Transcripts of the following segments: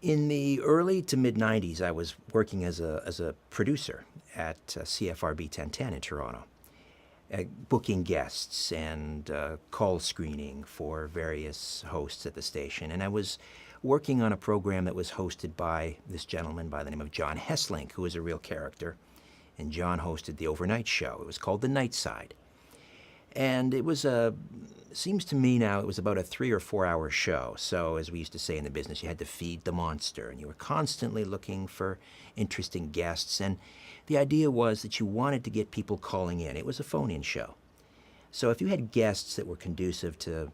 In the early to mid 90s, I was working as a producer at CFRB 1010 in Toronto, booking guests and call screening for various hosts at the station. And I was working on a program that was hosted by this gentleman by the name of John Hesslink, who was a real character. And John hosted the overnight show. It was called The Night Side. And it was seems to me now, it was about a 3 or 4 hour show. So as we used to say in the business, you had to feed the monster, and you were constantly looking for interesting guests. And the idea was that you wanted to get people calling in. It was a phone-in show. So if you had guests that were conducive to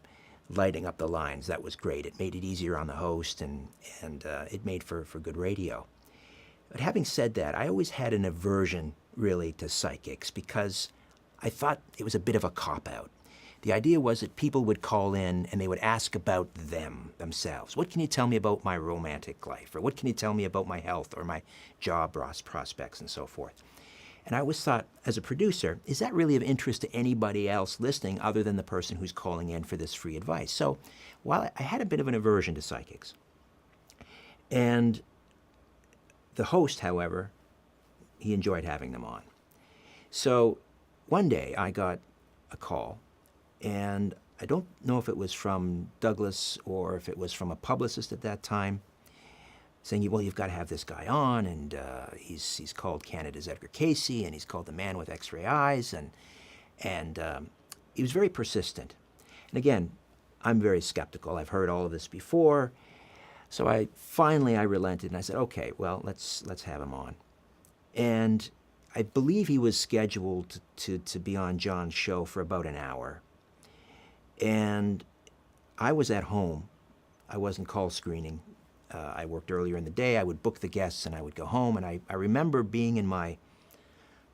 lighting up the lines, that was great. It made it easier on the host, and it made for good radio. But having said that, I always had an aversion, really, to psychics because I thought it was a bit of a cop-out. The idea was that people would call in and they would ask about themselves. What can you tell me about my romantic life? Or what can you tell me about my health or my job prospects and so forth? And I always thought, as a producer, is that really of interest to anybody else listening other than the person who's calling in for this free advice? So while I had a bit of an aversion to psychics, and the host, however, he enjoyed having them on. So one day I got a call, and I don't know if it was from Douglas or if it was from a publicist at that time, saying, well, you've got to have this guy on, and he's called Canada's Edgar Casey, and he's called the man with X-ray eyes, and he was very persistent. And again, I'm very skeptical. I've heard all of this before. So I relented, and I said, okay, well, let's have him on. And I believe he was scheduled to be on John's show for about an hour. And I was at home. I wasn't call screening. I worked earlier in the day. I would book the guests, and I would go home. And I remember being in my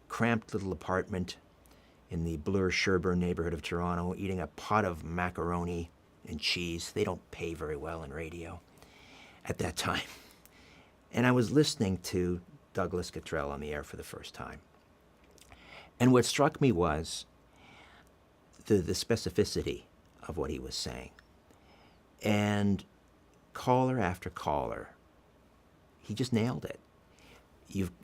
cramped little apartment in the Bloor-Sherbourne neighborhood of Toronto, eating a pot of macaroni and cheese. They don't pay very well in radio at that time. And I was listening to Douglas Cottrell on the air for the first time. And what struck me was the specificity of what he was saying. And caller after caller, he just nailed it.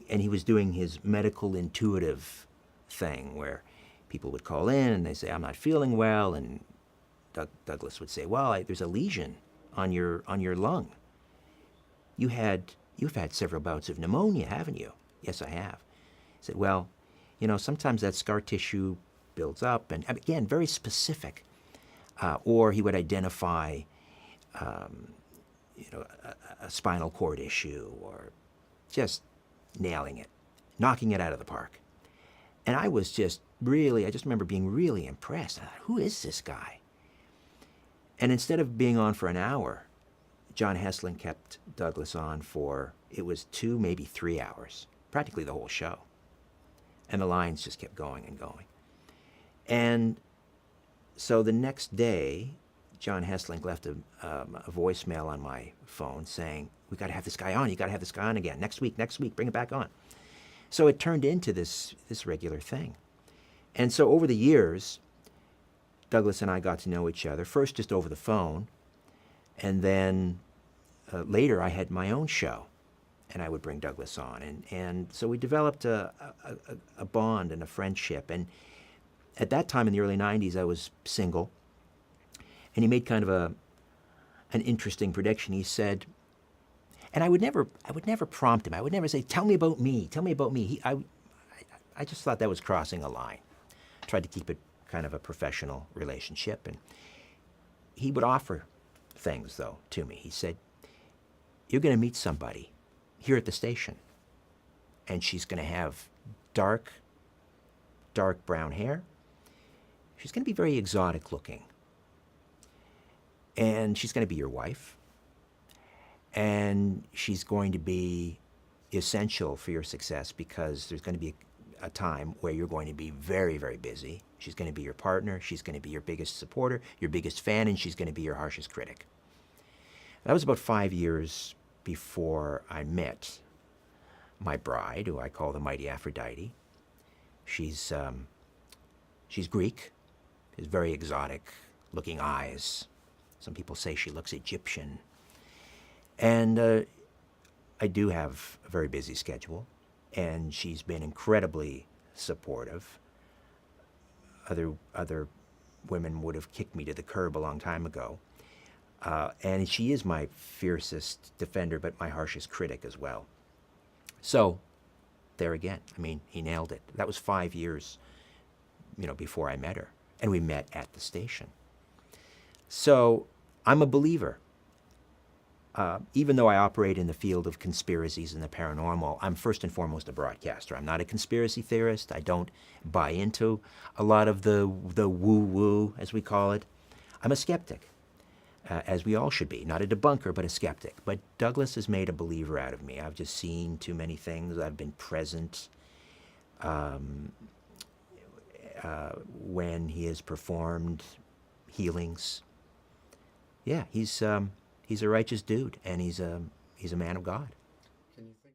And he was doing his medical intuitive thing where people would call in and they say, I'm not feeling well. And Douglas would say, well, there's a lesion on your lung. You've had several bouts of pneumonia, haven't you? Yes, I have. He said, well, sometimes that scar tissue builds up, and again, very specific. Or he would identify, a spinal cord issue, or just nailing it, knocking it out of the park. And I just remember being really impressed. I thought, who is this guy? And instead of being on for an hour, John Hesslink kept Douglas on for, it was 2, maybe 3 hours, practically the whole show. And the lines just kept going and going. And so the next day, John Hesslink left a voicemail on my phone saying, we got to have this guy on. You got to have this guy on again. Next week, bring it back on. So it turned into this regular thing. And so over the years, Douglas and I got to know each other, first just over the phone, and then later I had my own show, and I would bring Douglas on. And so we developed a bond and a friendship. And at that time in the early 90s, I was single. And he made kind of an interesting prediction. He said, and I would never prompt him. I would never say, tell me about me. I just thought that was crossing a line. Tried to keep it kind of a professional relationship. And he would offer things, though, to me. He said, you're going to meet somebody here at the station, and she's going to have dark brown hair. She's going to be very exotic looking. And she's going to be your wife. And she's going to be essential for your success because there's going to be a time where you're going to be very, very busy. She's going to be your partner. She's going to be your biggest supporter, your biggest fan, and she's going to be your harshest critic. That was about 5 years before I met my bride, who I call the Mighty Aphrodite. She's Greek. She has very exotic-looking eyes. Some people say she looks Egyptian. And I do have a very busy schedule, and she's been incredibly supportive. Other women would have kicked me to the curb a long time ago. And she is my fiercest defender, but my harshest critic as well. So, there again, I mean, he nailed it. That was 5 years, before I met her. And we met at the station. So, I'm a believer. Even though I operate in the field of conspiracies and the paranormal, I'm first and foremost a broadcaster. I'm not a conspiracy theorist. I don't buy into a lot of the woo-woo, as we call it. I'm a skeptic, as we all should be. Not a debunker, but a skeptic. But Douglas has made a believer out of me. I've just seen too many things. I've been present when he has performed healings. Yeah, he's a righteous dude, and he's a man of God. Can you think